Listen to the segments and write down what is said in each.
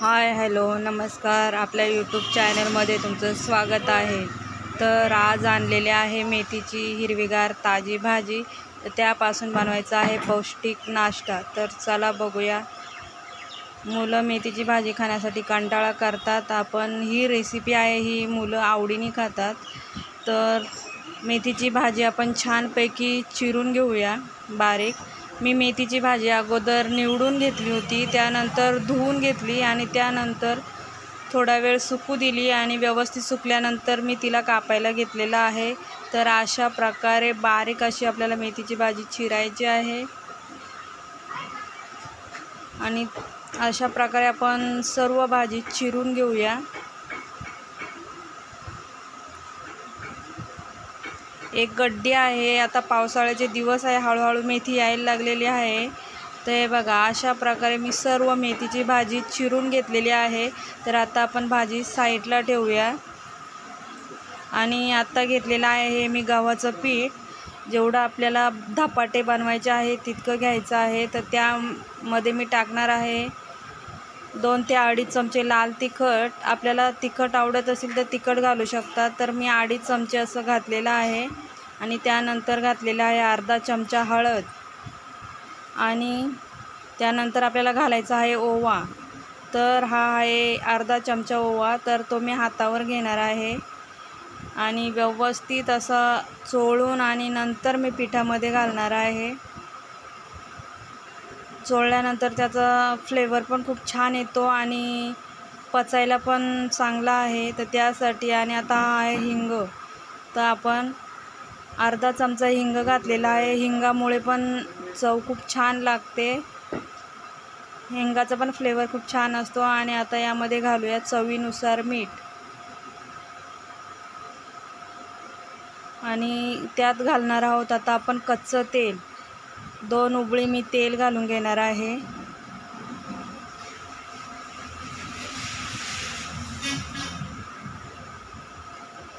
Hi hello नमस्कार. आपल्या YouTube चॅनलमध्ये तुमचं स्वागत आहे. तर आज आणलेले आहे मेथीची हिरवीगार ताजी भाजी. तर त्यापासून बनवायचा आहे पौष्टिक नाश्ता. तर चला बघूया. मुलं मेथीची भाजी खाण्यासाठी कंटाळा करतात. आपण ही रेसिपी आहे, ही मुलं आवडीने खातात. तर मेथीची भाजी आपण छानपैकी चिरून घेऊया बारीक. मी मेथीची भाजी अगोदर निवडून घेतली होती, त्यानंतर धुवून घेतली आणि त्यानंतर थोडा वेळ सुकू दिली आणि व्यवस्थित सुकल्यानंतर मी तिला कापायला घेतलेलं आहे. तर अशा प्रकारे बारीक अशी आपल्याला मेथीची भाजी चिरायची आहे आणि अशा प्रकारे आपण सर्व भाजी चिरून घेऊया. एक गड्डी आहे. आता पावसाळ्याचे दिवस आहे, हळूहळू मेथी यायला लागलेली आहे. तर हे बघा, अशा प्रकारे मी सर्व मेथीची भाजी चिरून घेतलेली आहे. तर आता आपण भाजी साईडला ठेवूया. आणि आता घेतलेलं आहे हे मी गव्हाचं पीठ. जेवढं आपल्याला धपाटे बनवायचे आहे तितकं घ्यायचं आहे. तर त्यामध्ये मी टाकणार आहे 2 ते 2.5 चमचे लाल तिखट. आपल्याला तिखट आवडत असेल तर तिखट घालू शकता. तर मी 2.5 चमचे असं घातलेलं आहे. आणि त्यानंतर घातलेला आहे अर्धा चमचा हळद. आणि त्यानंतर आपल्याला घालायचा आहे ओवा. तर हा आहे अर्धा चमचा ओवा. तर तो मी हातावर घेणार आहे आणि व्यवस्थित असं चोळून आणि नंतर मी पिठामध्ये घालणार आहे. चोळल्यानंतर त्याचा फ्लेवर पण खूप छान येतो आणि पचायला पण चांगला आहे. तर त्यासाठी. आणि आता हा आहे हिंग. तर आपण अर्धा चमचा हिंग घातलेला आहे. हिंगामुळे पण चव खूप छान लागते. हिंगाचा पण फ्लेवर खूप छान असतो. आणि आता यामध्ये घालूया चवीनुसार मीठ. आणि त्यात घालणार आहोत आता आपण कच्चं तेल. 2 उबळी मी तेल घालून घेणार आहे.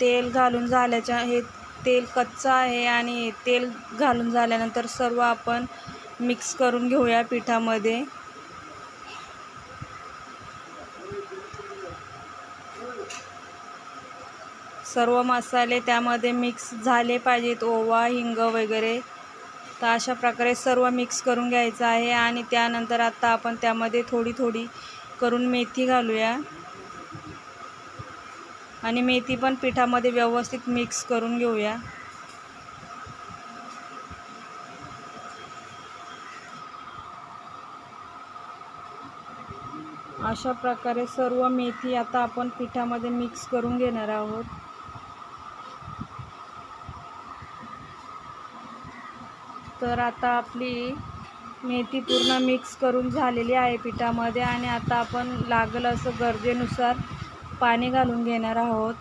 तेल घालून झाल्याच्या हे तेल कच्चं आहे आणि तेल घालून झाल्यानंतर सर्व आपण मिक्स करून घेऊया पिठामध्ये. सर्व मसाले त्यामध्ये मिक्स झाले पाहिजेत, ओवा हिंग वगैरे. तर अशा प्रकारे सर्व मिक्स करून घ्यायचं आहे. आणि त्यानंतर आता आपण त्यामध्ये थोडी थोडी करून मेथी घालूया आणि मेथी पण पिठामध्ये व्यवस्थित मिक्स करून घेऊया. अशा प्रकारे सर्व मेथी आता आपण पिठामध्ये मिक्स करून घेणार आहोत. तर आता आपली मेथी पूर्ण मिक्स करून झालेली आहे पिठामध्ये. आणि आता आपण लागेल असं गरजेनुसार पाणी घालून घेणार आहोत.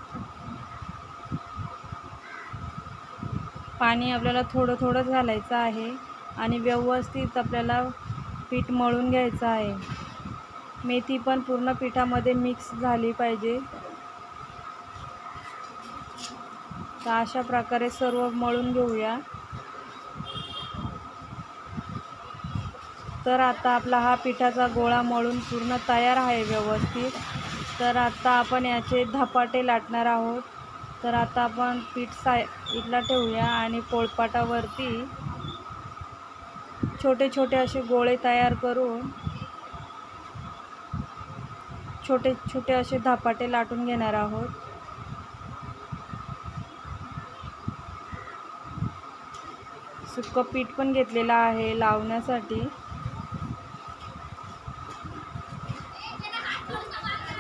पाणी आपल्याला थोडं थोडंच घालायचं आहे आणि व्यवस्थित आपल्याला पीठ मळून घ्यायचं आहे. मेथी पण पूर्ण पिठामध्ये मिक्स झाली पाहिजे. तर अशा प्रकारे सर्व मळून घेऊया. तर आता आपला हा पिठाचा गोळा मळून पूर्ण तयार आहे व्यवस्थित. तर आता आपण याचे धपाटे लाटणार आहोत. तर आता आपण पीठ साईडला ठेवूया आणि पोळपाटावरती छोटे छोटे असे गोळे तयार करून छोटे छोटे असे धपाटे लाटून घेणार आहोत. सुक्कं पीठ पण घेतलेलं आहे लावण्यासाठी.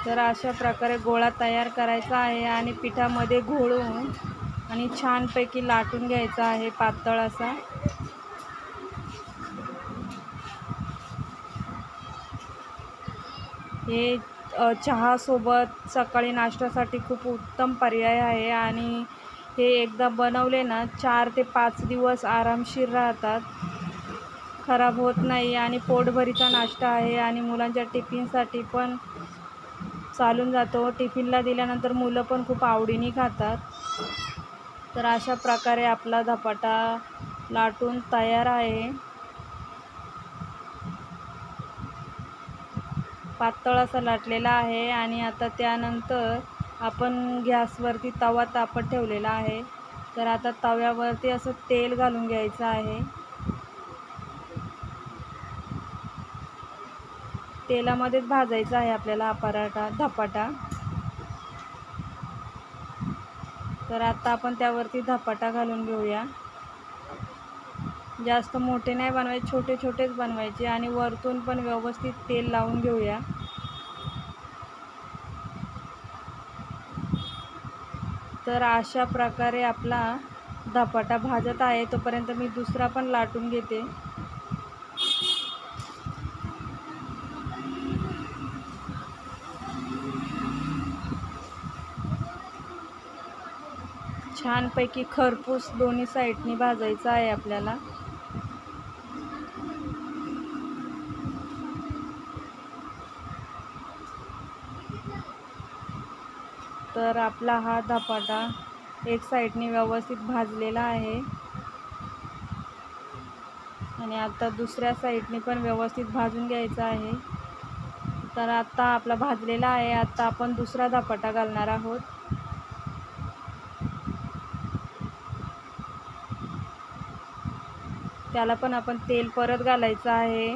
तर अशा प्रकारे गोळा तयार करायचा आहे आणि पिठामध्ये घोळून आणि छानपैकी लाटून घ्यायचा आहे पातळ असा. हे चहासोबत सकाळी नाश्त्यासाठी खूप उत्तम पर्याय आहे. आणि हे एकदा बनवले ना 4 ते 5 दिवस आरामशीर राहतात, खराब होत नाही. आणि पोटभरीचा नाश्ता आहे आणि मुलांच्या टिफिनसाठी पण चालून जातो. टिफिनला दिल्यानंतर मुलं पण खूप आवडीने खातात. तर अशा प्रकारे आपला धपाटा लाटून तयार आहे. पातळ असा लाटलेला आहे. आणि आता त्यानंतर आपण गॅसवरती तवा तापत ठेवलेला आहे. तर आता तव्यावरती असं तेल घालून घ्यायचं आहे. तेलामध्येच भाजायचा आहे आपल्याला हा पराठा धपाटा. तर आता आपण त्यावरती धपाटा घालून घेऊया. जास्त मोठे नाही बनवायचे, छोटे छोटेच बनवायचे. आणि वरतून पण व्यवस्थित तेल लावून घेऊया. तर अशा प्रकारे आपला धपाटा भाजत आहे. तोपर्यंत मी दुसरा पण लाटून घेते. छानपैकी खरपूस दोन्ही साईडनी भाजायचा आहे आपल्याला. तर आपला हा धपाटा एक साईडनी व्यवस्थित भाजलेला आहे. आणि आता दुसऱ्या साईडनी पण व्यवस्थित भाजून घ्यायचा आहे. तर आता आपला भाजलेला आहे. आता आपण दुसरा धपाटा घालणार आहोत. त्याला पण आपण तेल परत घालायचं आहे.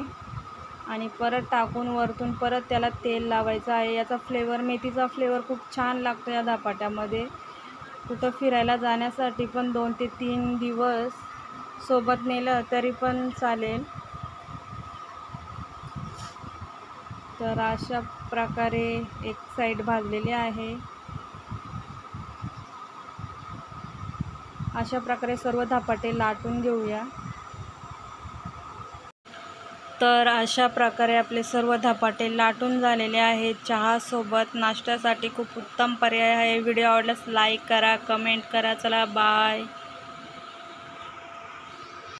आणि परत टाकून वरतून परत त्याला तेल लावायचं आहे. याचा फ्लेवर, मेथीचा फ्लेवर खूप छान लागतो या धपाट्यामध्ये. कुठं फिरायला जाण्यासाठी पण 2 ते 3 दिवस सोबत नेलं तरी पण चालेल. तर अशा प्रकारे एक साईड भाजलेली आहे. अशा प्रकारे सर्व धपाटे लाटून घेऊया. तर अशा प्रकारे आपले सर्व धपाटे लाटून झालेले आहेत. चहासोबत नाश्त्यासाठी खूप उत्तम पर्याय आहे. व्हिडिओ आवडल्यास लाईक करा, कमेंट करा. चला बाय.